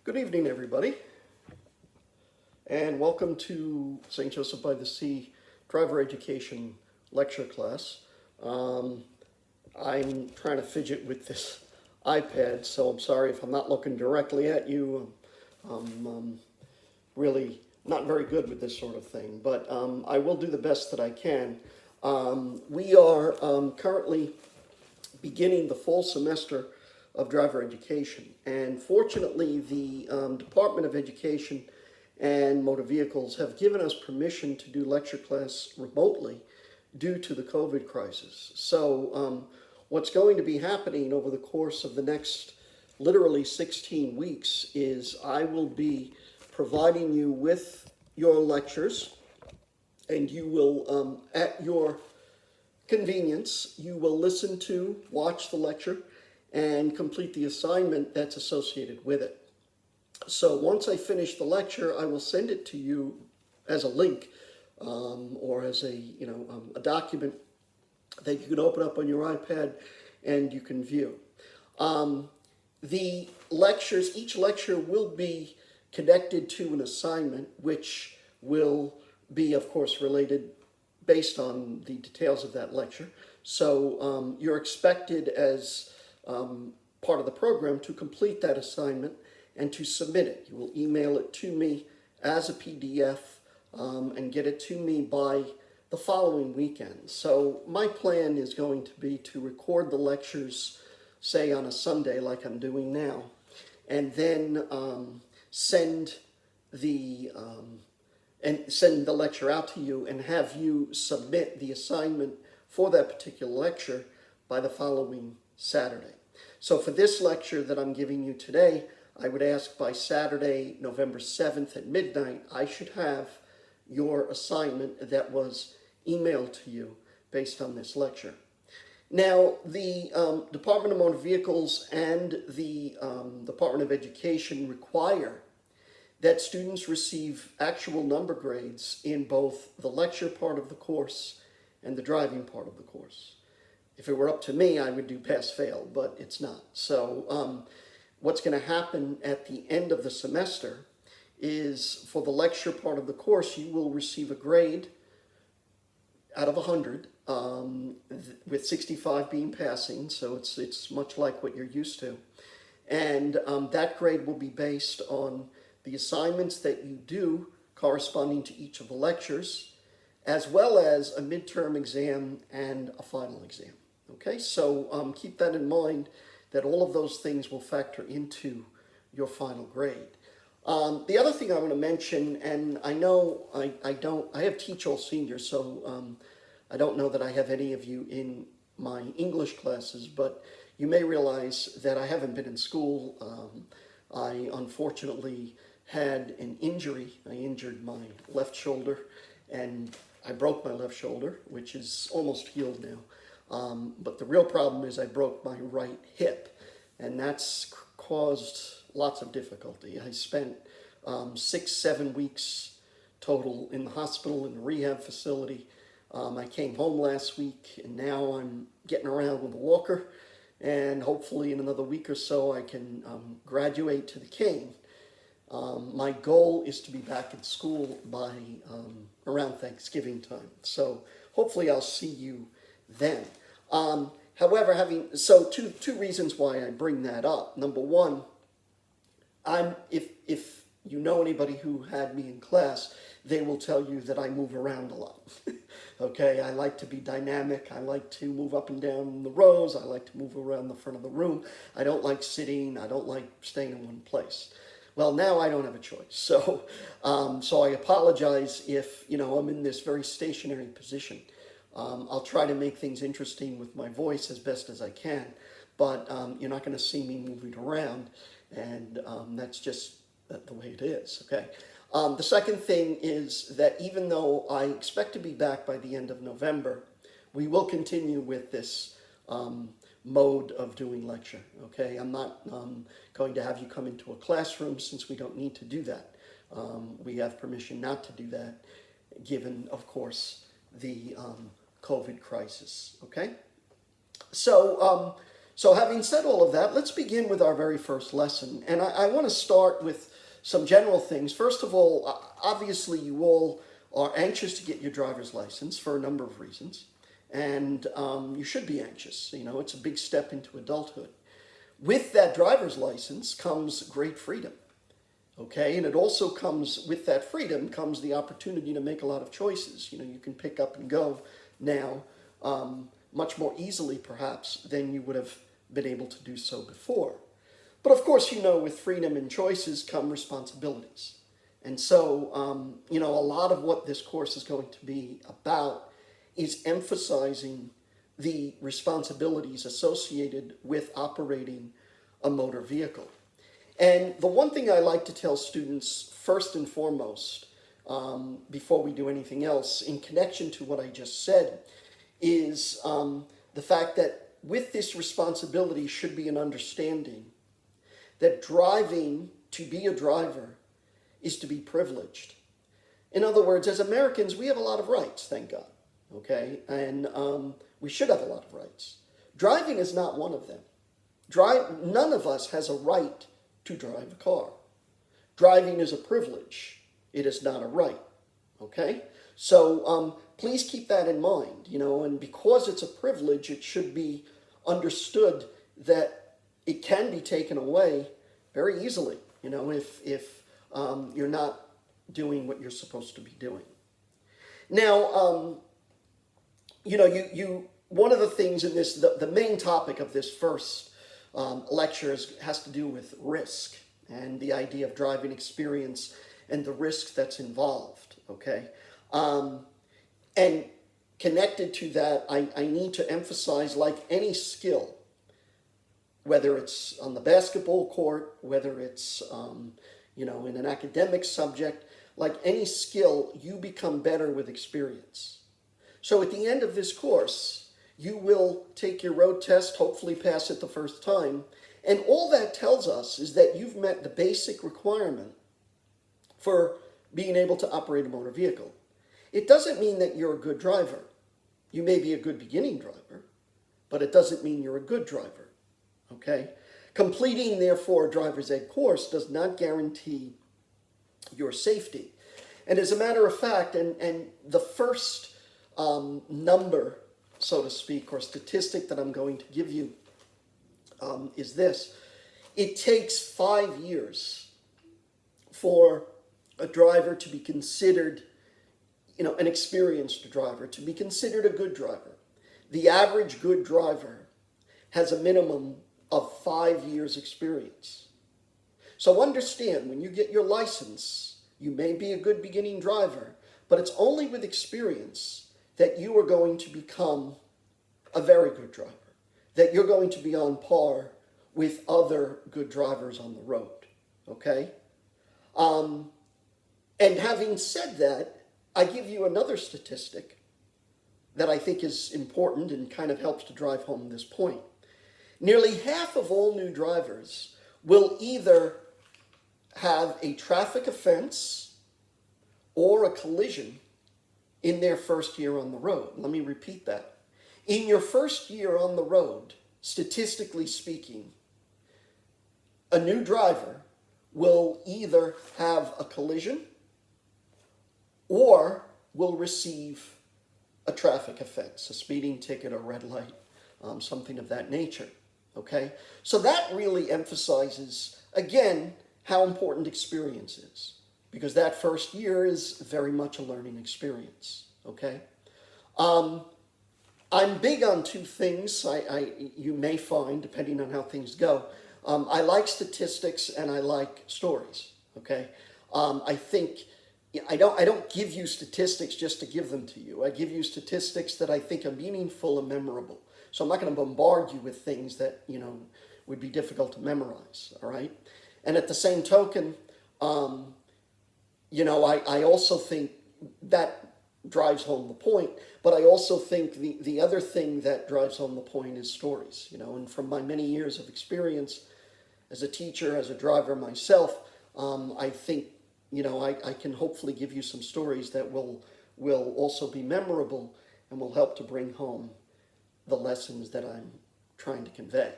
Good evening, everybody, and welcome to St. Joseph by the Sea Driver Education Lecture Class. I'm trying to fidget with this iPad, so I'm sorry if I'm not looking directly at you. I'm really not very good with this sort of thing, but I will do the best that I can. We are currently beginning the fall semester of driver education. And fortunately, the Department of Education and Motor Vehicles have given us permission to do lecture class remotely due to the COVID crisis. So what's going to be happening over the course of the next literally 16 weeks is I will be providing you with your lectures, and you will, at your convenience, you will listen to, watch the lecture, and complete the assignment that's associated with it. So once I finish the lecture, I will send it to you as a link or as a document that you can open up on your iPad and you can view. The lectures, each lecture will be connected to an assignment, which will be, of course, related based on the details of that lecture. So you're expected as part of the program to complete that assignment and to submit it. You will email it to me as a PDF and get it to me by the following weekend. So my plan is going to be to record the lectures, say on a Sunday like I'm doing now, and then send the lecture out to you and have you submit the assignment for that particular lecture by the following Saturday. So for this lecture that I'm giving you today, I would ask by Saturday, November 7th at midnight, I should have your assignment that was emailed to you based on this lecture. Now, the Department of Motor Vehicles and the Department of Education require that students receive actual number grades in both the lecture part of the course and the driving part of the course. If it were up to me, I would do pass-fail, but it's not. So what's going to happen at the end of the semester is for the lecture part of the course, you will receive a grade out of 100, with 65 being passing, so it's much like what you're used to. And that grade will be based on the assignments that you do corresponding to each of the lectures, as well as a midterm exam and a final exam. Okay, so keep that in mind, that all of those things will factor into your final grade. The other thing I want to mention, and I know I have teach all seniors, so I don't know that I have any of you in my English classes, but you may realize that I haven't been in school. I unfortunately had an injury. I injured my left shoulder, and I broke my left shoulder, which is almost healed now. But the real problem is I broke my right hip, and that's caused lots of difficulty. I spent 6-7 weeks total in the hospital, in the rehab facility. I came home last week, and now I'm getting around with a walker, and hopefully in another week or so I can graduate to the cane. My goal is to be back in school by around Thanksgiving time, so hopefully I'll see you then. However, two reasons why I bring that up. Number one, if you know anybody who had me in class, they will tell you that I move around a lot. Okay, I like to be dynamic. I like to move up and down the rows. I like to move around the front of the room. I don't like sitting. I don't like staying in one place. Well, now I don't have a choice. So I apologize if I'm in this very stationary position. I'll try to make things interesting with my voice as best as I can, but you're not going to see me moving around, and that's just the way it is, okay? The second thing is that even though I expect to be back by the end of November, we will continue with this mode of doing lecture, okay? I'm not going to have you come into a classroom, since we don't need to do that. We have permission not to do that, given, of course, the COVID crisis, okay? So So having said all of that, let's begin with our very first lesson. And I want to start with some general things. First of all, obviously you all are anxious to get your driver's license for a number of reasons. And you should be anxious. You know, it's a big step into adulthood. With that driver's license comes great freedom. Okay, and it also comes, with that freedom comes the opportunity to make a lot of choices. You know, you can pick up and go now much more easily perhaps than you would have been able to do so before. But of course, you know, with freedom and choices come responsibilities. And so, you know, a lot of what this course is going to be about is emphasizing the responsibilities associated with operating a motor vehicle. And the one thing I like to tell students first and foremost, before we do anything else, in connection to what I just said, is the fact that with this responsibility should be an understanding that driving, to be a driver, is to be privileged. In other words, as Americans, we have a lot of rights, thank God, okay? And we should have a lot of rights. Driving is not one of them. None of us has a right to drive a car. Driving is a privilege. It is not a right, okay? So please keep that in mind, you know, and because it's a privilege, it should be understood that it can be taken away very easily, you know, if you're not doing what you're supposed to be doing. Now, you know, one of the things in this, the main topic of this first lecture has to do with risk and the idea of driving experience and the risk that's involved, okay? And connected to that, I need to emphasize, like any skill, whether it's on the basketball court, whether it's, you know, in an academic subject, like any skill, you become better with experience. So at the end of this course, you will take your road test, hopefully pass it the first time, and all that tells us is that you've met the basic requirement for being able to operate a motor vehicle. It doesn't mean that you're a good driver. You may be a good beginning driver, but it doesn't mean you're a good driver, okay? Completing, therefore, a driver's ed course does not guarantee your safety. And as a matter of fact, and the first number, so to speak, or statistic that I'm going to give you is this. It takes 5 years for a driver to be considered, you know, an experienced driver, to be considered a good driver. The average good driver has a minimum of 5 years experience. So understand, when you get your license, you may be a good beginning driver, but it's only with experience that you are going to become a very good driver, that you're going to be on par with other good drivers on the road, okay? And having said that, I give you another statistic that I think is important and kind of helps to drive home this point. Nearly half of all new drivers will either have a traffic offense or a collision in their first year on the road. Let me repeat that. In your first year on the road, statistically speaking, a new driver will either have a collision or will receive a traffic offense, a speeding ticket or red light, something of that nature, okay? So that really emphasizes, again, how important experience is, because that first year is very much a learning experience, okay? I'm big on two things, you may find, depending on how things go. I like statistics and I like stories, okay? I think I don't give you statistics just to give them to you. I give you statistics that I think are meaningful and memorable. So I'm not going to bombard you with things that, you know, would be difficult to memorize, all right? And at the same token, you know, I also think that drives home the point, but I also think the other thing that drives home the point is stories, you know, and from my many years of experience as a teacher, as a driver myself, I think, you know, I can hopefully give you some stories that will also be memorable and will help to bring home the lessons that I'm trying to convey.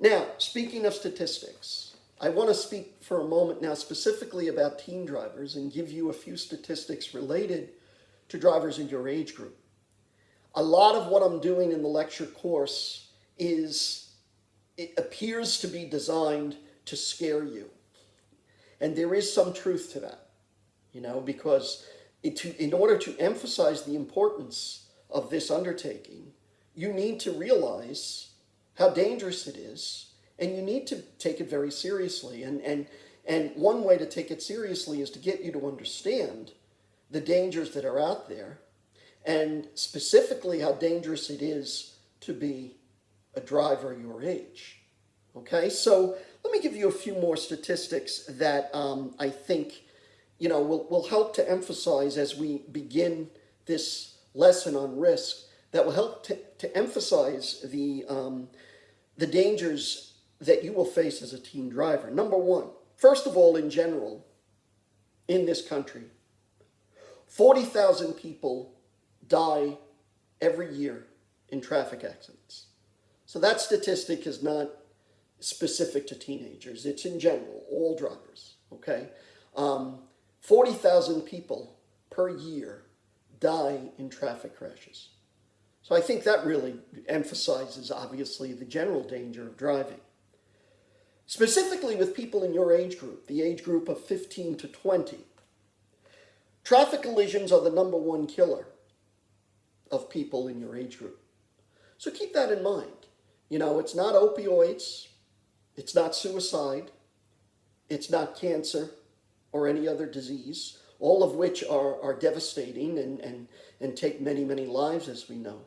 Now, speaking of statistics, I want to speak for a moment now specifically about teen drivers and give you a few statistics related to drivers in your age group. A lot of what I'm doing in the lecture course it appears to be designed to scare you. And there is some truth to that, because in order to emphasize the importance of this undertaking, you need to realize how dangerous it is, and you need to take it very seriously. And one way to take it seriously is to get you to understand the dangers that are out there, and specifically how dangerous it is to be a driver your age. Okay, so let me give you a few more statistics that I think will help to emphasize as we begin this lesson on risk, that will help to emphasize the dangers that you will face as a teen driver. Number one, first of all, in general, in this country, 40,000 people die every year in traffic accidents. So that statistic is not specific to teenagers. It's in general, all drivers, okay? 40,000 people per year die in traffic crashes. So I think that really emphasizes, obviously, the general danger of driving. Specifically with people in your age group, the age group of 15 to 20, traffic collisions are the number one killer of people in your age group. So keep that in mind. It's not opioids, it's not suicide, it's not cancer or any other disease, all of which are devastating and take many, many lives, as we know.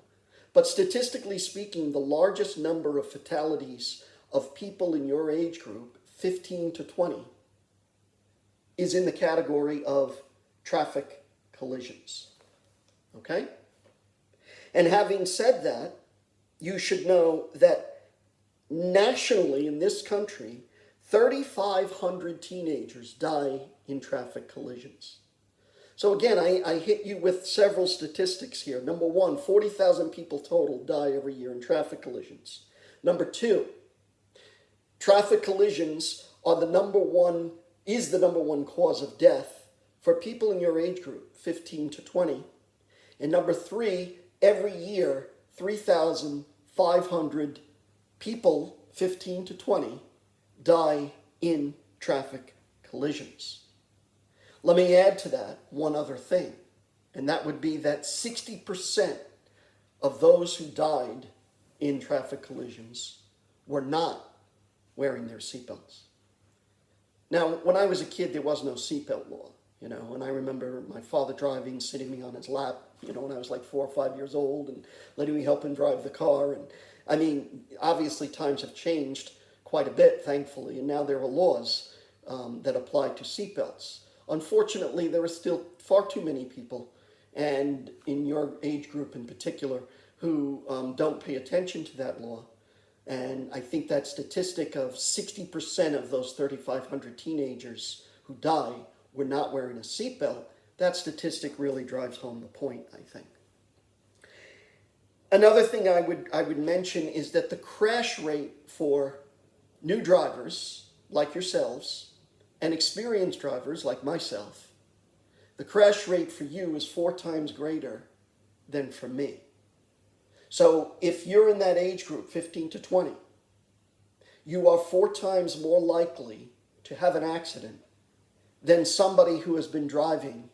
But statistically speaking, the largest number of fatalities of people in your age group, 15 to 20, is in the category of traffic collisions. Okay? And having said that, you should know that nationally in this country, 3,500 teenagers die in traffic collisions. So again, I hit you with several statistics here. Number one, 40,000 people total die every year in traffic collisions. Number two, traffic collisions are the number one cause of death for people in your age group, 15 to 20. And number three, every year, 3,500 people, 15 to 20, die in traffic collisions. Let me add to that one other thing, and that would be that 60% of those who died in traffic collisions were not wearing their seatbelts. Now, when I was a kid, there was no seatbelt law, and I remember my father driving, sitting me on his lap, when I was like 4 or 5 years old, and letting me help him drive the car. And I mean, obviously times have changed quite a bit, thankfully, and now there are laws that apply to seatbelts. Unfortunately, there are still far too many people, and in your age group in particular, who don't pay attention to that law. And I think that statistic of 60% of those 3,500 teenagers who die were not wearing a seatbelt, that statistic really drives home the point, I think. Another thing I would mention is that the crash rate for new drivers like yourselves and experienced drivers like myself, the crash rate for you is 4 times greater than for me. So if you're in that age group, 15 to 20, you are 4 times more likely to have an accident than somebody who has been driving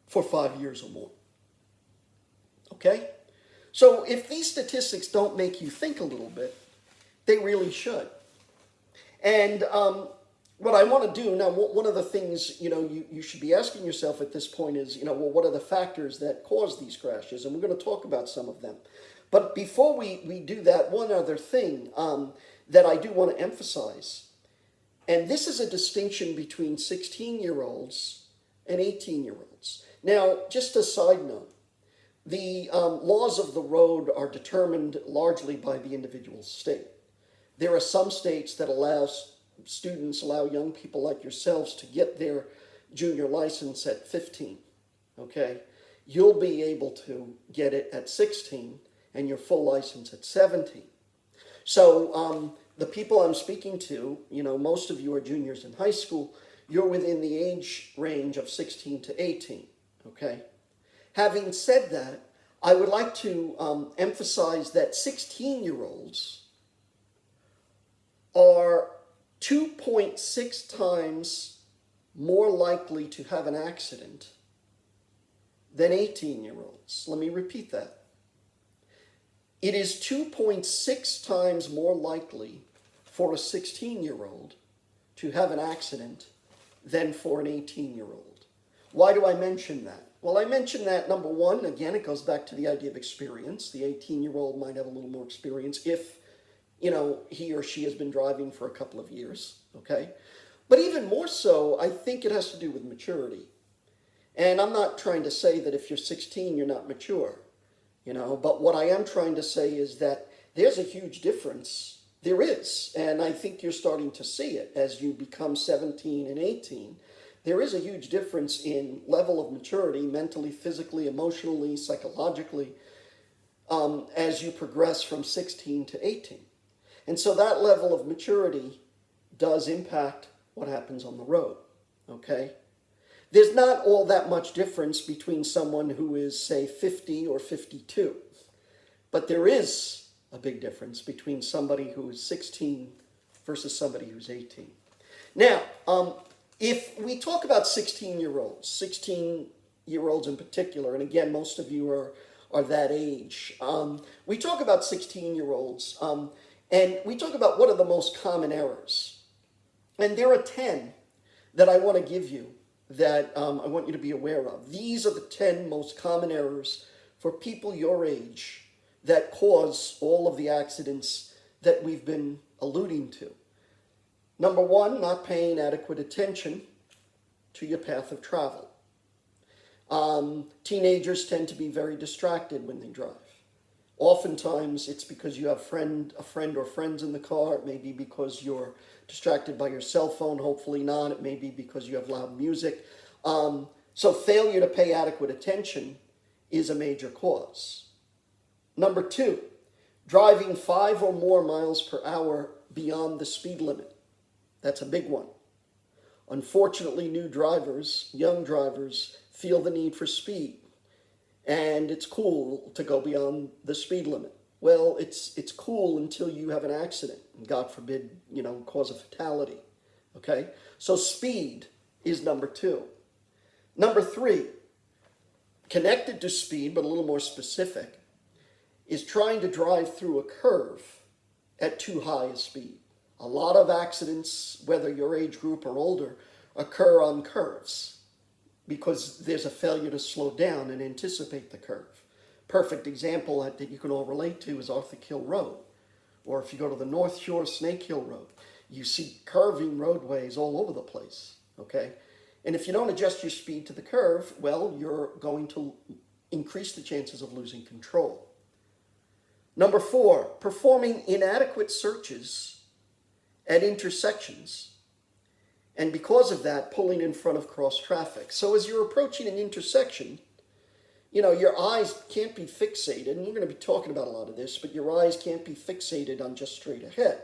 for 5 years or more. Okay? So if these statistics don't make you think a little bit, they really should. And what I want to do now, one of the things you should be asking yourself at this point is, what are the factors that cause these crashes? And we're going to talk about some of them. But before we do that, one other thing that I do want to emphasize, and this is a distinction between 16-year-olds and 18-year-olds. Now, just a side note, the laws of the road are determined largely by the individual state. There are some states that allow young people like yourselves to get their junior license at 15, okay? You'll be able to get it at 16 and your full license at 17. So the people I'm speaking to, most of you are juniors in high school. You're within the age range of 16 to 18, okay? Having said that, I would like to emphasize that 16-year-olds are 2.6 times more likely to have an accident than 18-year-olds. Let me repeat that. It is 2.6 times more likely for a 16-year-old to have an accident than for an 18-year-old. Why do I mention that? Well, I mention that, number one, again, it goes back to the idea of experience. The 18-year-old might have a little more experience if, he or she has been driving for a couple of years, okay? But even more so, I think it has to do with maturity. And I'm not trying to say that if you're 16, you're not mature, but what I am trying to say is that there's a huge difference. There is, and I think you're starting to see it as you become 17 and 18. There is a huge difference in level of maturity, mentally, physically, emotionally, psychologically, as you progress from 16 to 18. And so that level of maturity does impact what happens on the road, okay? There's not all that much difference between someone who is, say, 50 or 52, but there is a big difference between somebody who is 16 versus somebody who's 18. Now, if we talk about 16-year-olds in particular, and again, most of you are that age, we talk about 16-year-olds, and we talk about what are the most common errors. And there are 10 that I want to give you that I want you to be aware of. These are the 10 most common errors for people your age that cause all of the accidents that we've been alluding to. Number one, not paying adequate attention to your path of travel. Teenagers tend to be very distracted when they drive. Oftentimes, it's because you have a friend or friends in the car. It may be because you're distracted by your cell phone. Hopefully not. It may be because you have loud music. So failure to pay adequate attention is a major cause. Number two, driving 5 or more miles per hour beyond the speed limit. That's a big one. Unfortunately, young drivers, feel the need for speed. And it's cool to go beyond the speed limit. Well, it's cool until you have an accident, and God forbid, cause a fatality. Okay? So speed is number two. Number three, connected to speed, but a little more specific, is trying to drive through a curve at too high a speed. A lot of accidents, whether your age group or older, occur on curves because there's a failure to slow down and anticipate the curve. Perfect example that you can all relate to is Arthur Kill Road. Or if you go to the North Shore Snake Hill Road, you see curving roadways all over the place, okay? And if you don't adjust your speed to the curve, well, you're going to increase the chances of losing control. Number four, performing inadequate searches at intersections. And because of that, pulling in front of cross traffic. So as you're approaching an intersection, your eyes can't be fixated, and we're going to be talking about a lot of this, but your eyes can't be fixated on just straight ahead.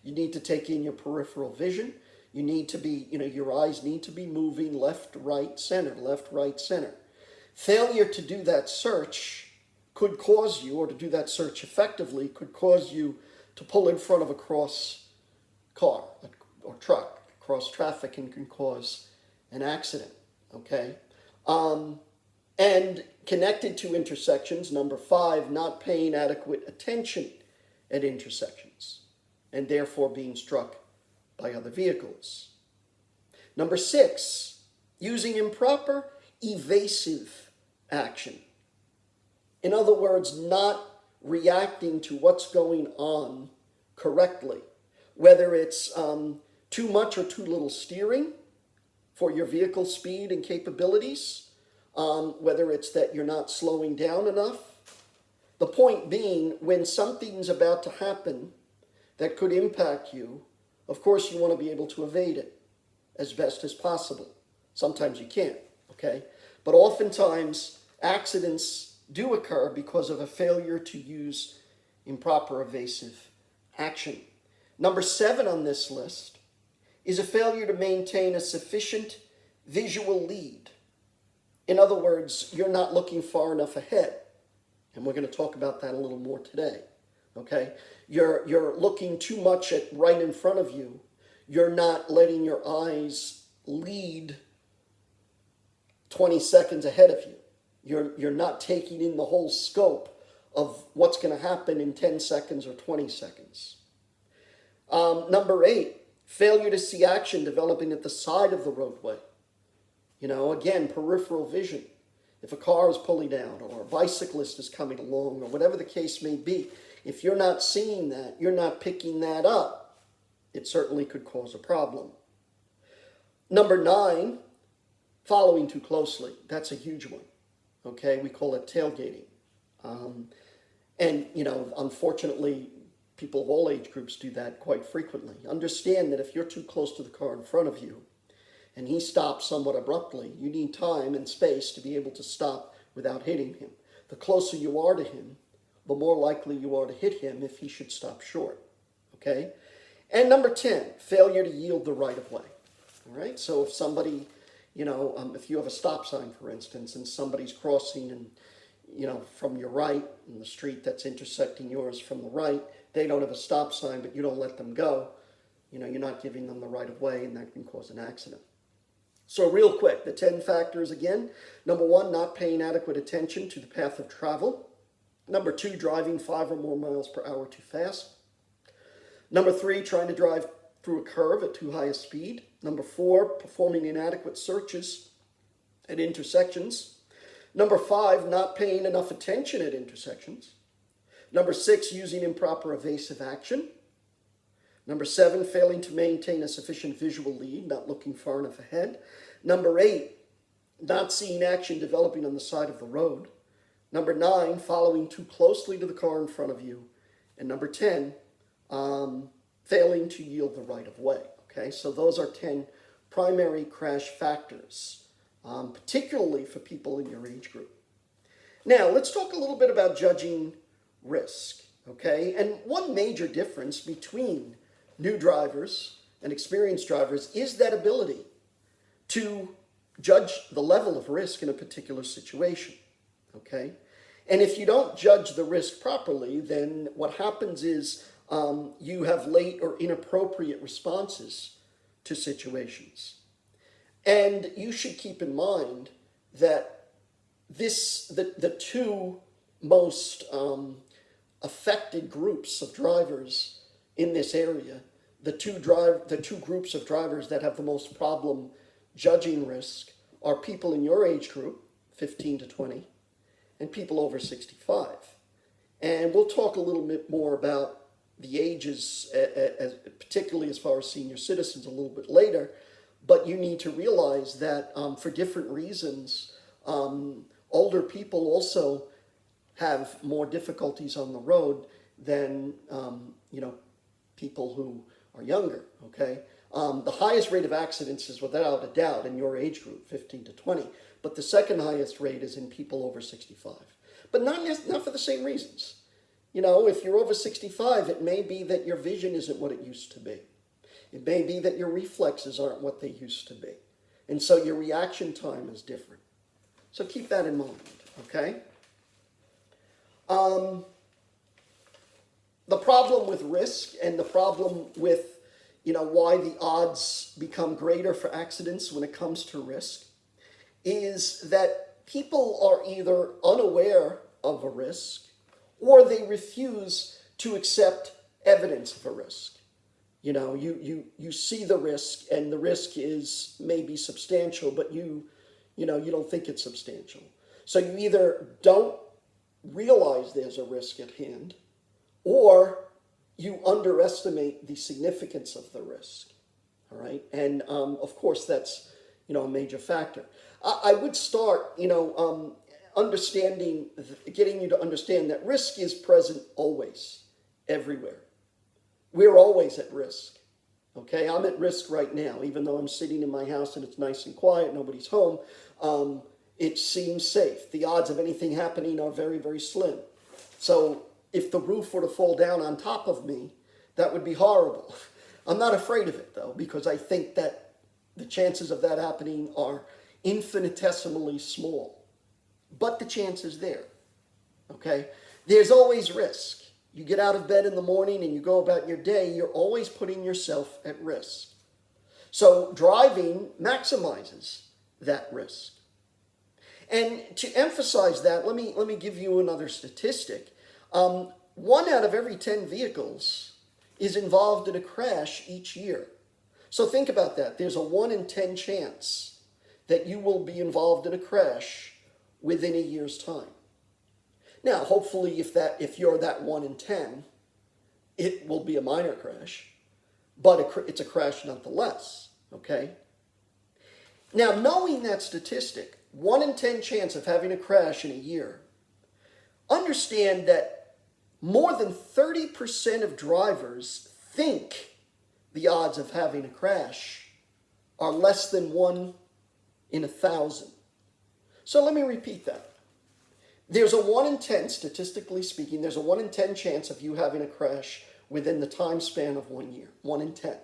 You need to take in your peripheral vision. You need to be, your eyes need to be moving left, right, center, left, right, center. Failure to do that search could cause you, or to do that search effectively, could cause you to pull in front of a cross car or truck. Cross traffic and can cause an accident, okay? And connected to intersections, number five, not paying adequate attention at intersections and therefore being struck by other vehicles. Number six, using improper evasive action. In other words, not reacting to what's going on correctly, whether it's too much or too little steering for your vehicle speed and capabilities, whether it's that you're not slowing down enough. The point being, when something's about to happen that could impact you, of course you want to be able to evade it as best as possible. Sometimes you can't, okay? But oftentimes accidents do occur because of a failure to use improper evasive action. Number 7 on this list is a failure to maintain a sufficient visual lead. In other words, you're not looking far enough ahead. And we're going to talk about that a little more today. Okay? You're looking too much at right in front of you. You're not letting your eyes lead 20 seconds ahead of you. You're not taking in the whole scope of what's going to happen in 10 seconds or 20 seconds. Number 8, failure to see action developing at the side of the roadway. Again, peripheral vision. If a car is pulling down or a bicyclist is coming along or whatever the case may be, if you're not seeing that, you're not picking that up, it certainly could cause a problem. Number 9, following too closely. That's a huge one. Okay, we call it tailgating. And unfortunately, people of all age groups do that quite frequently. Understand that if you're too close to the car in front of you and he stops somewhat abruptly, you need time and space to be able to stop without hitting him. The closer you are to him, the more likely you are to hit him if he should stop short. Okay? And number 10, failure to yield the right of way. All right? So if somebody, if you have a stop sign, for instance, and somebody's crossing and from your right in the street that's intersecting yours from the right, they don't have a stop sign, but you don't let them go. You're not giving them the right of way, and that can cause an accident. So real quick, the 10 factors again. Number 1, not paying adequate attention to the path of travel. Number 2, driving 5 or more miles per hour too fast. Number 3, trying to drive through a curve at too high a speed. Number 4, performing inadequate searches at intersections. Number 5, not paying enough attention at intersections. Number 6, using improper evasive action. Number 7, failing to maintain a sufficient visual lead, not looking far enough ahead. Number 8, not seeing action developing on the side of the road. Number 9, following too closely to the car in front of you. And number 10, failing to yield the right of way. Okay, so those are 10 primary crash factors, particularly for people in your age group. Now, let's talk a little bit about judging risk. Okay, and one major difference between new drivers and experienced drivers is that ability to judge the level of risk in a particular situation. Okay, and if you don't judge the risk properly, then what happens is you have late or inappropriate responses to situations. And you should keep in mind that the two most affected groups of drivers in this area, the two groups of drivers that have the most problem judging risk are people in your age group, 15 to 20, and people over 65. And we'll talk a little bit more about the ages, particularly as far as senior citizens, a little bit later. But you need to realize that for different reasons, older people also have more difficulties on the road than people who are younger. Okay, the highest rate of accidents is without a doubt in your age group, 15 to 20. But the second highest rate is in people over 65. But not for the same reasons. If you're over 65, it may be that your vision isn't what it used to be. It may be that your reflexes aren't what they used to be. And so your reaction time is different. So keep that in mind, okay? The problem with risk and the problem with, why the odds become greater for accidents when it comes to risk is that people are either unaware of a risk or they refuse to accept evidence of a risk. You see the risk, and the risk is maybe substantial, but you don't think it's substantial. So you either don't realize there's a risk at hand, or you underestimate the significance of the risk. All right, and of course that's a major factor. I would start understanding, getting you to understand that risk is present always, everywhere. We're always at risk. Okay, I'm at risk right now, even though I'm sitting in my house and it's nice and quiet, nobody's home. It seems safe. The odds of anything happening are very, very slim. So if the roof were to fall down on top of me, That would be horrible. I'm not afraid of it, though, because I think that the chances of that happening are infinitesimally small. But the chance is there, okay? There's always risk. You get out of bed in the morning and you go about your day, you're always putting yourself at risk. So driving maximizes that risk. And to emphasize that, let me give you another statistic. 1 out of every 10 vehicles is involved in a crash each year. So think about that. There's a 1 in 10 chance that you will be involved in a crash within a year's time. Now, hopefully, if you're that 1 in 10, it will be a minor crash, but it's a crash nonetheless, okay? Now, knowing that statistic, 1 in 10 chance of having a crash in a year, understand that more than 30% of drivers think the odds of having a crash are less than 1 in 1,000. So let me repeat that. There's a 1 in 10, statistically speaking, there's a 1 in 10 chance of you having a crash within the time span of 1 year, 1 in 10.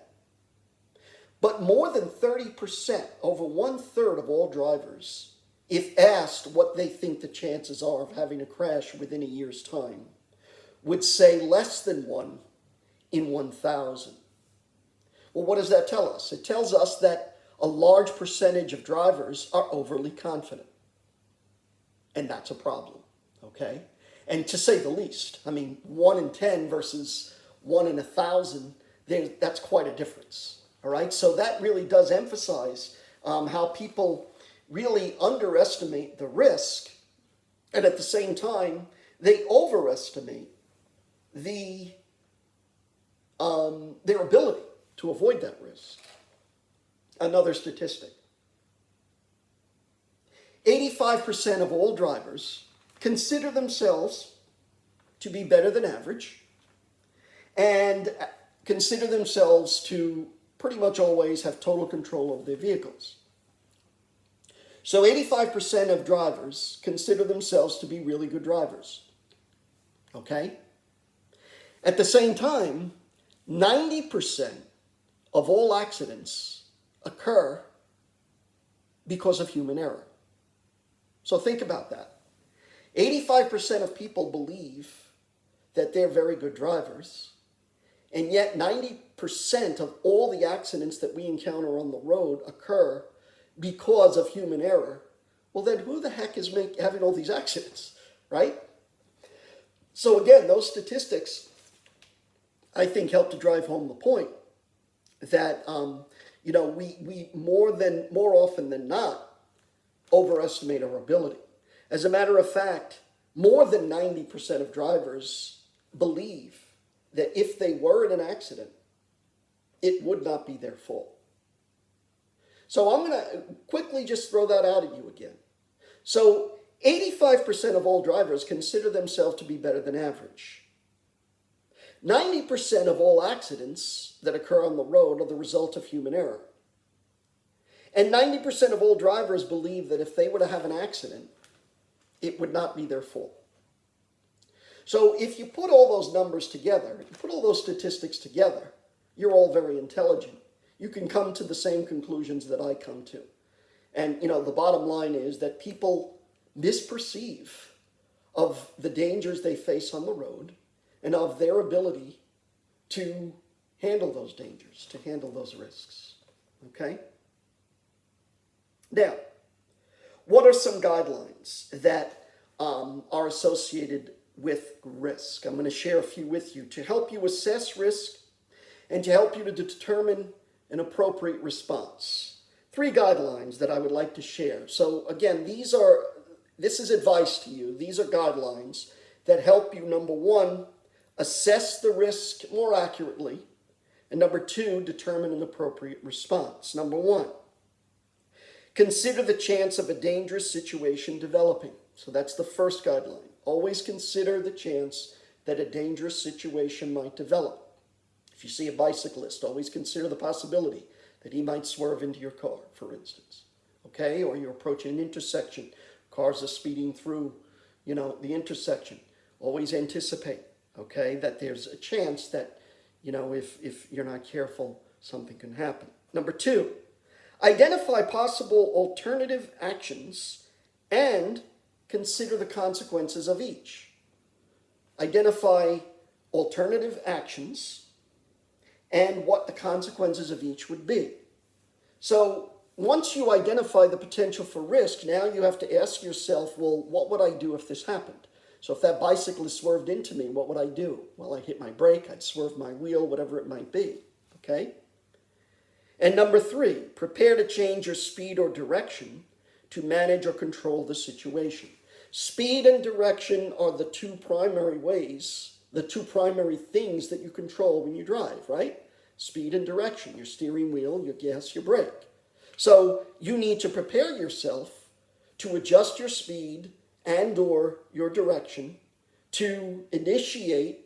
But more than 30%, over 1/3 of all drivers, if asked what they think the chances are of having a crash within a year's time, would say less than 1 in 1,000. Well, what does that tell us? It tells us that a large percentage of drivers are overly confident. And that's a problem, okay? And to say the least, I mean, 1 in 10 versus 1 in 1,000, that's quite a difference, all right? So that really does emphasize how people really underestimate the risk, and at the same time, they overestimate their ability to avoid that risk. Another statistic. 85% of all drivers consider themselves to be better than average and consider themselves to pretty much always have total control over their vehicles. So 85% of drivers consider themselves to be really good drivers. Okay? At the same time, 90% of all accidents occur because of human error. So think about that. 85% of people believe that they're very good drivers, and yet 90% of all the accidents that we encounter on the road occur because of human error. Well, then who the heck is having all these accidents, right? So again, those statistics, I think, help to drive home the point that we more often than not overestimate our ability. As a matter of fact, more than 90% of drivers believe that if they were in an accident, it would not be their fault. So I'm going to quickly just throw that out at you again. So 85% of all drivers consider themselves to be better than average. 90% of all accidents that occur on the road are the result of human error. And 90% of all drivers believe that if they were to have an accident, it would not be their fault. So if you put all those numbers together, you put all those statistics together, you're all very intelligent. You can come to the same conclusions that I come to. And, the bottom line is that people misperceive of the dangers they face on the road and of their ability to handle those dangers, to handle those risks. Okay? Now, what are some guidelines that are associated with risk? I'm going to share a few with you to help you assess risk and to help you to determine an appropriate response. 3 guidelines that I would like to share. So again, this is advice to you. These are guidelines that help you, number 1, assess the risk more accurately, and number 2, determine an appropriate response. Number 1, consider the chance of a dangerous situation developing. So that's the first guideline. Always consider the chance that a dangerous situation might develop. If you see a bicyclist, always consider the possibility that he might swerve into your car, for instance. Okay? Or you're approaching an intersection. Cars are speeding through, the intersection. Always anticipate, okay, that there's a chance that, if you're not careful, something can happen. Number two, identify possible alternative actions and consider the consequences of each. Identify alternative actions and what the consequences of each would be. So once you identify the potential for risk, now you have to ask yourself, well, what would I do if this happened? So if that bicyclist swerved into me, what would I do? Well, I'd hit my brake, I'd swerve my wheel, whatever it might be, okay? And number three, prepare to change your speed or direction to manage or control the situation. Speed and direction are the two primary ways, the two primary things that you control when you drive, right? Speed and direction, your steering wheel, your gas, your brake. So you need to prepare yourself to adjust your speed and or your direction to initiate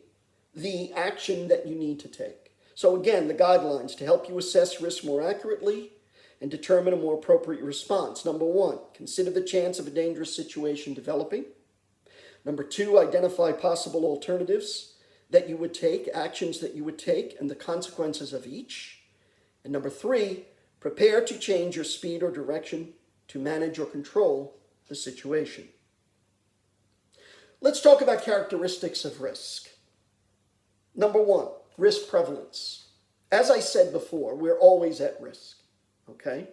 the action that you need to take. So again, the guidelines to help you assess risk more accurately and determine a more appropriate response. Number one, consider the chance of a dangerous situation developing. Number two, identify possible alternatives that you would take, actions that you would take, and the consequences of each. And number three, prepare to change your speed or direction to manage or control the situation. Let's talk about characteristics of risk. Number one, risk prevalence. As I said before, we're always at risk, okay?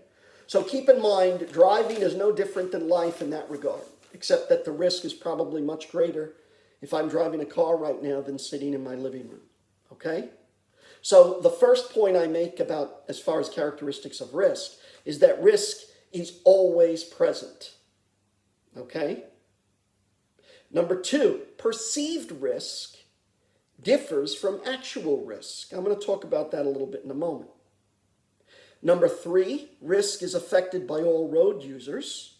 So keep in mind, driving is no different than life in that regard, except that the risk is probably much greater if I'm driving a car right now than sitting in my living room, okay? So the first point I make about as far as characteristics of risk is that risk is always present, okay? Number two, perceived risk differs from actual risk. I'm going to talk about that a little bit in a moment. Number three, risk is affected by all road users.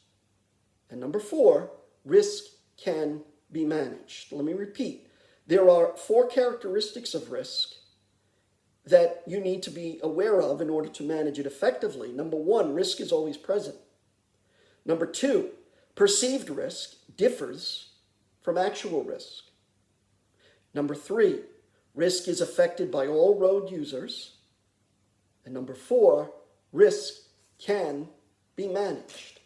And number four, risk can be managed. Let me repeat. There are four characteristics of risk that you need to be aware of in order to manage it effectively. Number one, risk is always present. Number two, perceived risk differs from actual risk. Number three, risk is affected by all road users. And number four, risk can be managed.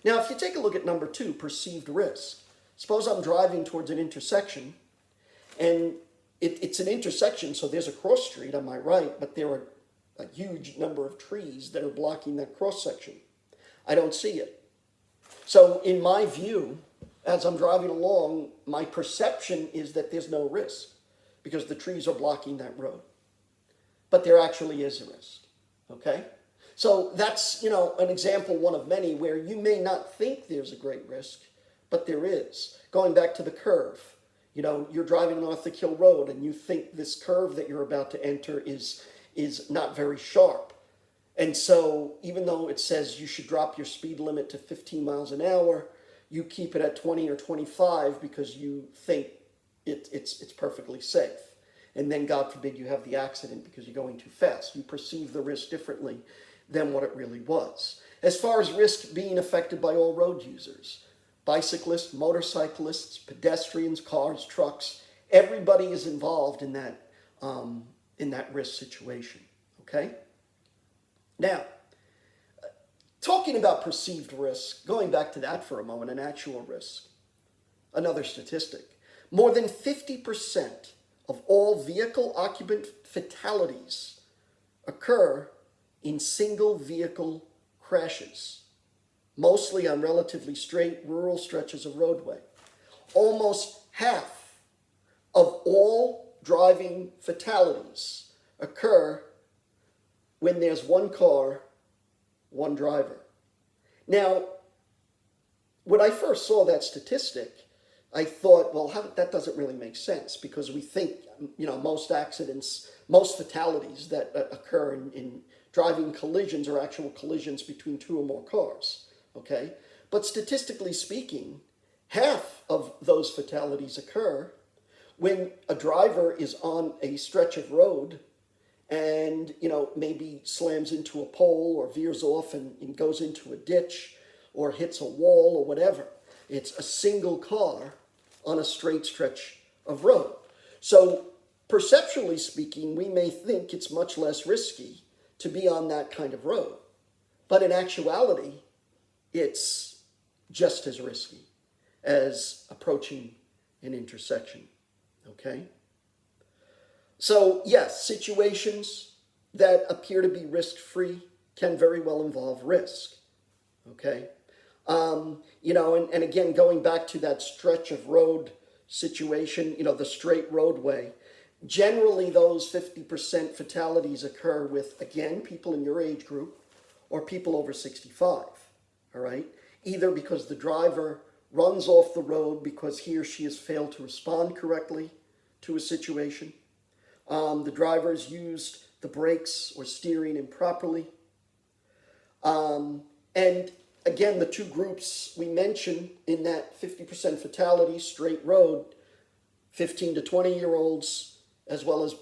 Now, if you take a look at number two, perceived risk, suppose I'm driving towards an intersection, and it's an intersection, so there's a cross street on my right, but there are a huge number of trees that are blocking that cross section. I don't see it. So in my view, as I'm driving along, my perception is that there's no risk because the trees are blocking that road. But there actually is a risk, okay? So that's, an example, one of many, where you may not think there's a great risk, but there is. Going back to the curve, you're driving North the Kill Road and you think this curve that you're about to enter is not very sharp. And so even though it says you should drop your speed limit to 15 miles an hour, you keep it at 20 or 25 because you think it's perfectly safe. And then, God forbid, you have the accident because you're going too fast. You perceive the risk differently than what it really was. As far as risk being affected by all road users, bicyclists, motorcyclists, pedestrians, cars, trucks, everybody is involved in that risk situation, okay? Now, talking about perceived risk, going back to that for a moment, an actual risk, another statistic, more than 50% of all vehicle occupant fatalities occur in single vehicle crashes, mostly on relatively straight rural stretches of roadway. Almost half of all driving fatalities occur when there's one car, one driver. Now, when I first saw that statistic, I thought, well, that doesn't really make sense because we think, most accidents, most fatalities that occur in driving collisions are actual collisions between two or more cars, okay? But statistically speaking, half of those fatalities occur when a driver is on a stretch of road and, maybe slams into a pole or veers off and goes into a ditch or hits a wall or whatever. It's a single car on a straight stretch of road. So perceptually speaking, we may think it's much less risky to be on that kind of road. But in actuality, it's just as risky as approaching an intersection. Okay? So, yes, situations that appear to be risk-free can very well involve risk. Okay? And again, going back to that stretch of road situation, the straight roadway, generally those 50% fatalities occur with, again, people in your age group or people over 65, all right? Either because the driver runs off the road because he or she has failed to respond correctly to a situation, the driver's used the brakes or steering improperly, and again, the two groups we mentioned in that 50% fatality, straight road, 15 to 20-year-olds, as well as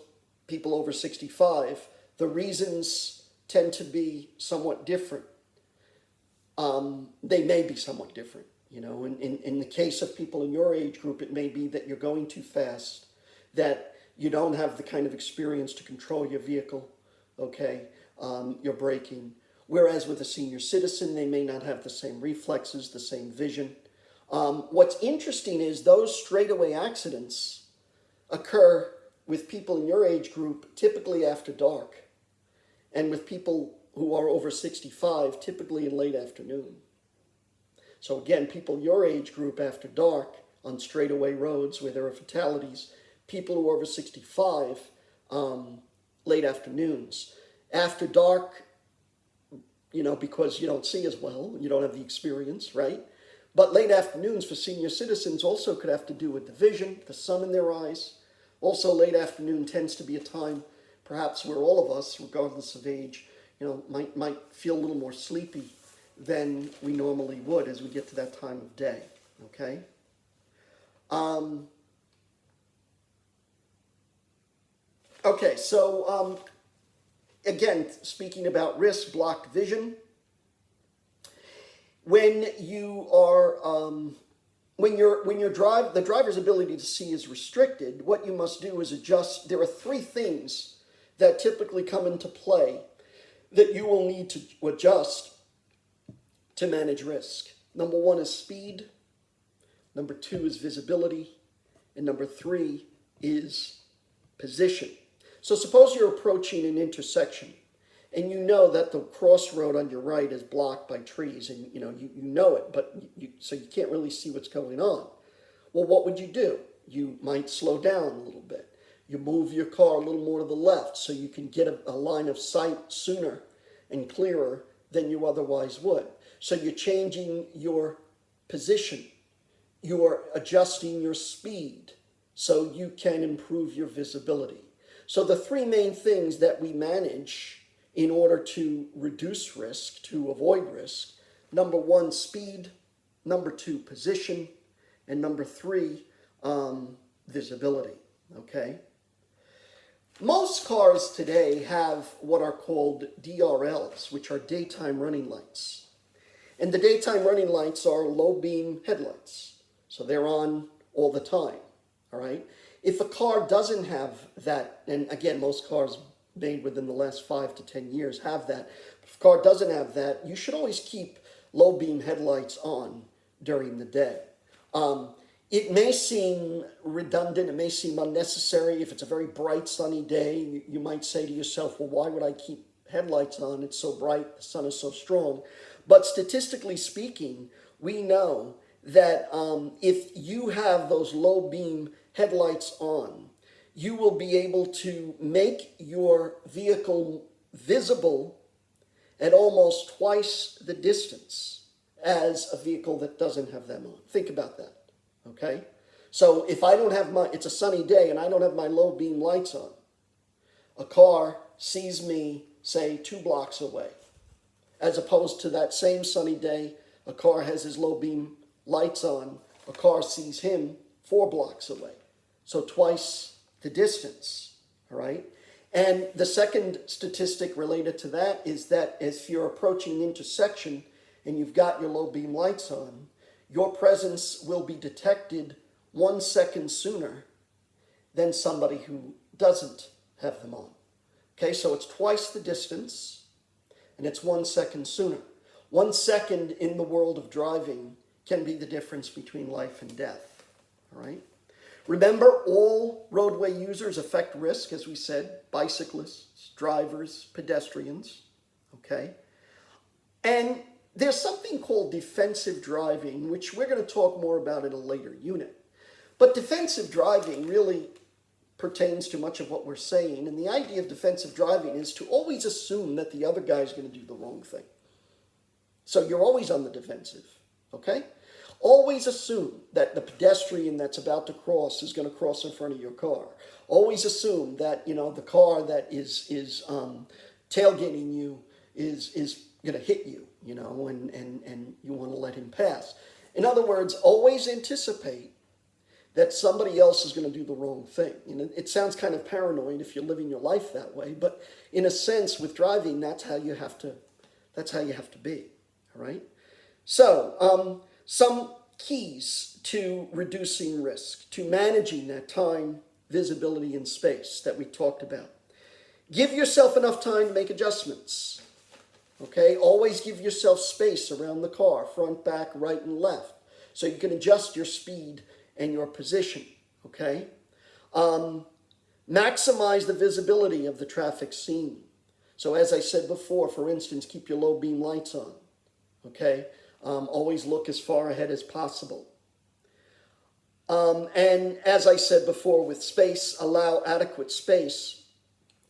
people over 65, the reasons tend to be somewhat different. They may be somewhat different. In the case of people in your age group, it may be that you're going too fast, that you don't have the kind of experience to control your vehicle, okay? You're braking. Whereas with a senior citizen, they may not have the same reflexes, the same vision. What's interesting is those straightaway accidents occur with people in your age group typically after dark, and with people who are over 65 typically in late afternoon. So again, people your age group after dark on straightaway roads where there are fatalities, people who are over 65 late afternoons. After dark, because you don't see as well, you don't have the experience, right? But late afternoons for senior citizens also could have to do with the vision, the sun in their eyes. Also, late afternoon tends to be a time, perhaps, where all of us, regardless of age, might feel a little more sleepy than we normally would as we get to that time of day, okay? Again, speaking about risk, blocked vision. When you are, the driver's ability to see is restricted, what you must do is adjust. There are three things that typically come into play that you will need to adjust to manage risk. Number one is speed. Number two is visibility. And number three is position. So suppose you're approaching an intersection and you know that the crossroad on your right is blocked by trees, and you know it, but so you can't really see what's going on. Well, what would you do? You might slow down a little bit. You move your car a little more to the left so you can get a line of sight sooner and clearer than you otherwise would. So you're changing your position. You're adjusting your speed so you can improve your visibility. So the three main things that we manage in order to reduce risk, to avoid risk: number one, speed; number two, position; and number three, visibility, okay? Most cars today have what are called DRLs, which are daytime running lights. And the daytime running lights are low beam headlights. So they're on all the time, all right? If a car doesn't have that, and again, most cars made within the last 5 to 10 years have that. If a car doesn't have that, you should always keep low beam headlights on during the day. It may seem redundant, it may seem unnecessary. If it's a very bright sunny day, you might say to yourself, well, why would I keep headlights on? It's so bright, the sun is so strong. But statistically speaking, we know that if you have those low beam headlights on, you will be able to make your vehicle visible at almost twice the distance as a vehicle that doesn't have them on. Think about that, okay? So if I don't have it's a sunny day and I don't have my low beam lights on, a car sees me, say, 2 blocks away, as opposed to that same sunny day, a car has his low beam lights on, a car sees him 4 blocks away. So twice the distance, all right? And the second statistic related to that is that if you're approaching an intersection and you've got your low beam lights on, your presence will be detected 1 second sooner than somebody who doesn't have them on. Okay, so it's twice the distance, and it's 1 second sooner. 1 second in the world of driving can be the difference between life and death. All right? Remember, all roadway users affect risk, as we said, bicyclists, drivers, pedestrians. Okay? And there's something called defensive driving, which we're going to talk more about in a later unit. But defensive driving really pertains to much of what we're saying. And the idea of defensive driving is to always assume that the other guy is going to do the wrong thing. So you're always on the defensive, okay? Always assume that the pedestrian that's about to cross is going to cross in front of your car. Always assume that, the car that is tailgating you is going to hit you, and you want to let him pass. In other words, always anticipate that somebody else is going to do the wrong thing. It sounds kind of paranoid if you're living your life that way, but in a sense, with driving, that's how you have to be. All right. So some keys to reducing risk, to managing that time, visibility, and space that we talked about. Give yourself enough time to make adjustments. Okay. Always give yourself space around the car, front, back, right, and left, so you can adjust your speed and your position, okay? Maximize the visibility of the traffic scene. So as I said before, for instance, keep your low beam lights on, okay? Always look as far ahead as possible. And as I said before, with space, allow adequate space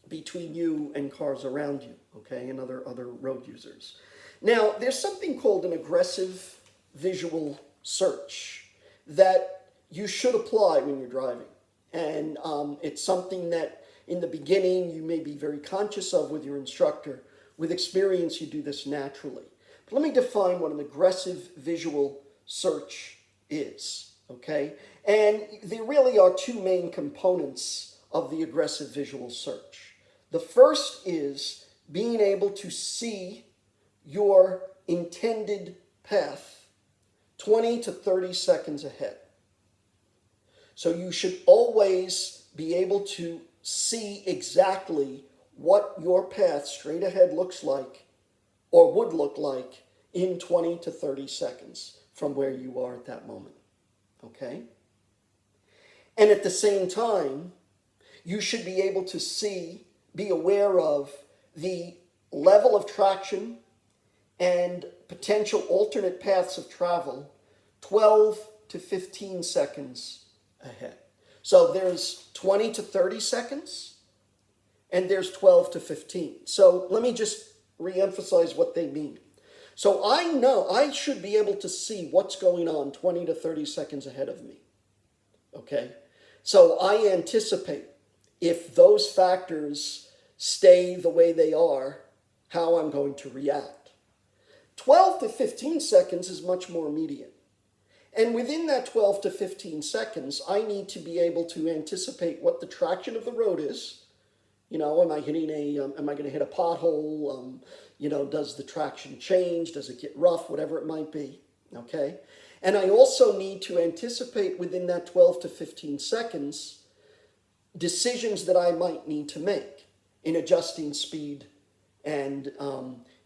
between you and cars around you, okay, and other road users. Now, there's something called an aggressive visual search that you should apply when you're driving. And it's something that in the beginning you may be very conscious of with your instructor. With experience, you do this naturally. But let me define what an aggressive visual search is, okay? And there really are two main components of the aggressive visual search. The first is being able to see your intended path 20 to 30 seconds ahead. So you should always be able to see exactly what your path straight ahead looks like or would look like in 20 to 30 seconds from where you are at that moment. Okay? And at the same time, you should be able to be aware of the level of traction and potential alternate paths of travel 12 to 15 seconds ahead. So there's 20 to 30 seconds, and there's 12 to 15. So let me just reemphasize what they mean. So I know I should be able to see what's going on 20 to 30 seconds ahead of me. Okay? So I anticipate if those factors stay the way they are, how I'm going to react. 12 to 15 seconds is much more immediate. And within that 12 to 15 seconds, I need to be able to anticipate what the traction of the road is. Am I going to hit a pothole? Does the traction change? Does it get rough? Whatever it might be, okay? And I also need to anticipate within that 12 to 15 seconds decisions that I might need to make in adjusting speed and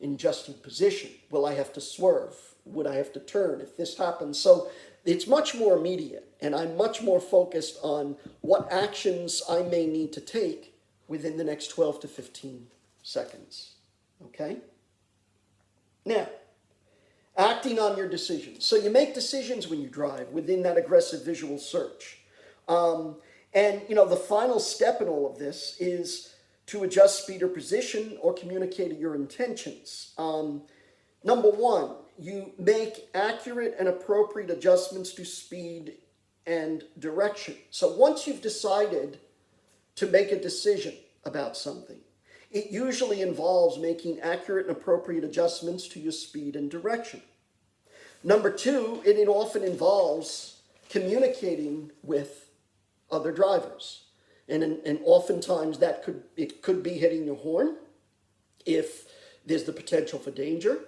in adjusting position. Will I have to swerve? Would I have to turn if this happens? So it's much more immediate, and I'm much more focused on what actions I may need to take within the next 12 to 15 seconds. Okay? Now, acting on your decisions. So you make decisions when you drive within that aggressive visual search. And the final step in all of this is to adjust speed or position or communicate your intentions. Number one, you make accurate and appropriate adjustments to speed and direction. So once you've decided to make a decision about something, it usually involves making accurate and appropriate adjustments to your speed and direction. Number two, it often involves communicating with other drivers. And oftentimes it could be hitting your horn if there's the potential for danger.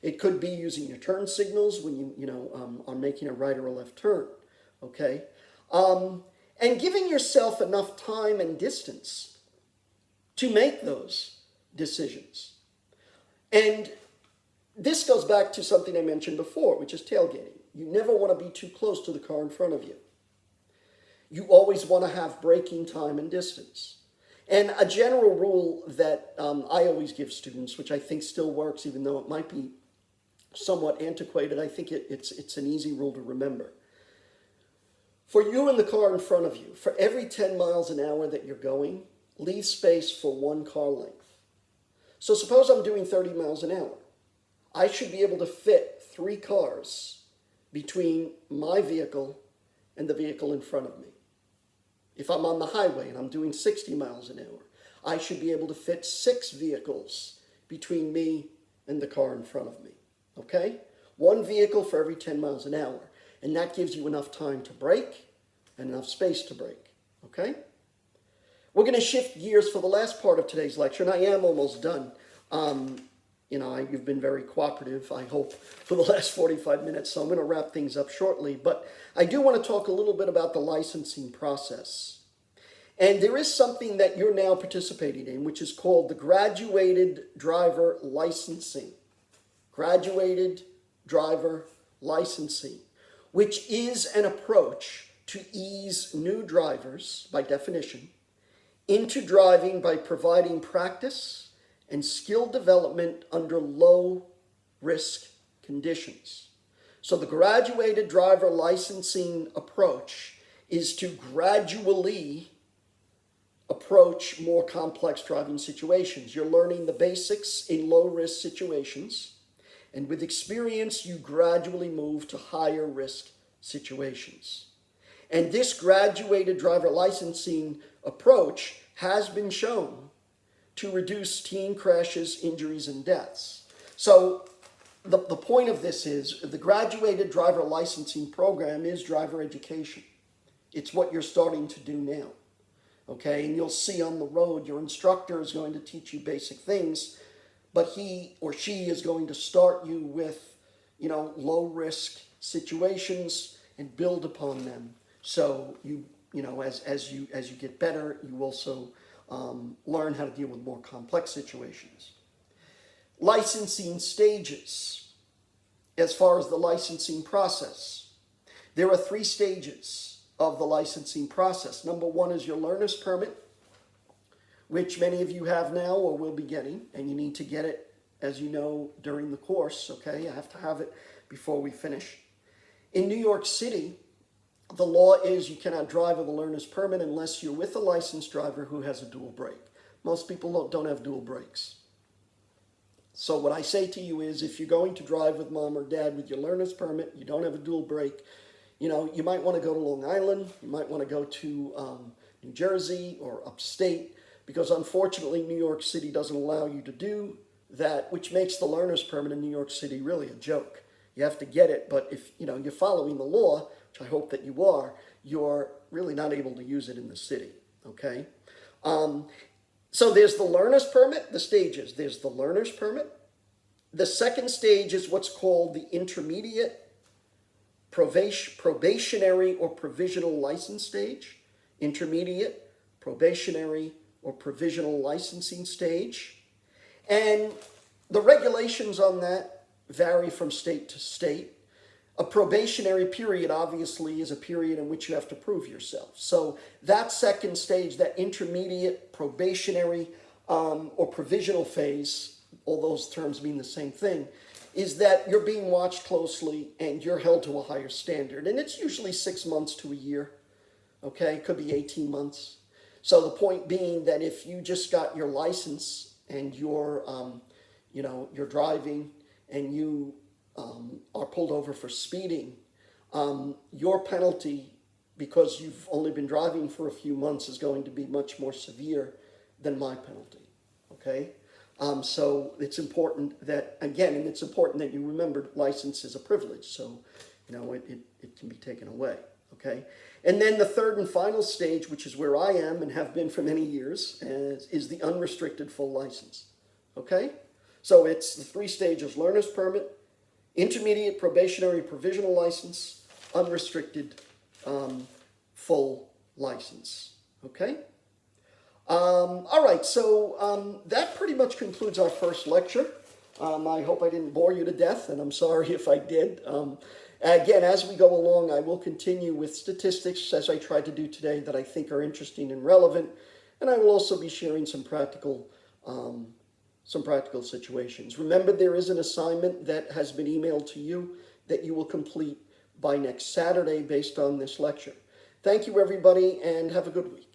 It could be using your turn signals when you are making a right or a left turn, okay? and giving yourself enough time and distance to make those decisions. And this goes back to something I mentioned before, which is tailgating. You never want to be too close to the car in front of you. You always want to have braking time and distance. And a general rule that I always give students, which I think still works, even though it might be somewhat antiquated, I think it's an easy rule to remember. For you in the car in front of you, for every 10 miles an hour that you're going, leave space for one car length. So suppose I'm doing 30 miles an hour. I should be able to fit 3 cars between my vehicle and the vehicle in front of me. If I'm on the highway and I'm doing 60 miles an hour, I should be able to fit 6 vehicles between me and the car in front of me. Okay? 1 vehicle for every 10 miles an hour. And that gives you enough time to brake and enough space to brake. Okay? We're going to shift gears for the last part of today's lecture, and I am almost done. You've been very cooperative, I hope, for the last 45 minutes, so I'm going to wrap things up shortly. But I do want to talk a little bit about the licensing process. And there is something that you're now participating in, which is called the Graduated Driver Licensing. Graduated Driver Licensing, which is an approach to ease new drivers, by definition, into driving by providing practice and skill development under low-risk conditions. So the graduated driver licensing approach is to gradually approach more complex driving situations. You're learning the basics in low-risk situations, and with experience, you gradually move to higher-risk situations. And this graduated driver licensing approach has been shown to reduce teen crashes, injuries, and deaths. So the point of this is the graduated driver licensing program is driver education. It's what you're starting to do now. Okay, and you'll see on the road your instructor is going to teach you basic things, but he or she is going to start you with, low risk situations and build upon them. So as you get better, you also learn how to deal with more complex situations. Licensing stages. As far as the licensing process, there are 3 stages of the licensing process. Number 1 is your learner's permit, which many of you have now or will be getting, and you need to get it, as you know, during the course, okay? I have to have it before we finish. In New York City, the law is you cannot drive with a learner's permit unless you're with a licensed driver who has a dual brake. Most people don't have dual brakes. So what I say to you is if you're going to drive with mom or dad with your learner's permit, you don't have a dual brake, you might want to go to Long Island, you might want to go to New Jersey or upstate, because unfortunately New York City doesn't allow you to do that, which makes the learner's permit in New York City really a joke. You have to get it, but if you're following the law, which I hope that you are, you're really not able to use it in the city, okay? So there's the learner's permit, the stages. There's the learner's permit. The second stage is what's called the intermediate probationary or provisional license stage. Intermediate, probationary, or provisional licensing stage. And the regulations on that vary from state to state. A probationary period, obviously, is a period in which you have to prove yourself. So that second stage, that intermediate probationary or provisional phase, all those terms mean the same thing, is that you're being watched closely and you're held to a higher standard. And it's usually 6 months to a year, okay? It could be 18 months. So the point being that if you just got your license and you're driving and you are pulled over for speeding, your penalty, because you've only been driving for a few months, is going to be much more severe than my penalty, okay? So it's important that, again, and it's important that you remember license is a privilege, so, it can be taken away, okay? And then the third and final stage, which is where I am and have been for many years, is the unrestricted full license, okay? So it's the 3 stages: learner's permit, intermediate probationary provisional license, unrestricted full license. Okay? All right, so that pretty much concludes our first lecture. I hope I didn't bore you to death, and I'm sorry if I did. Again, as we go along, I will continue with statistics, as I tried to do today, that I think are interesting and relevant, and I will also be sharing some practical situations. Remember, there is an assignment that has been emailed to you that you will complete by next Saturday based on this lecture. Thank you, everybody, and have a good week.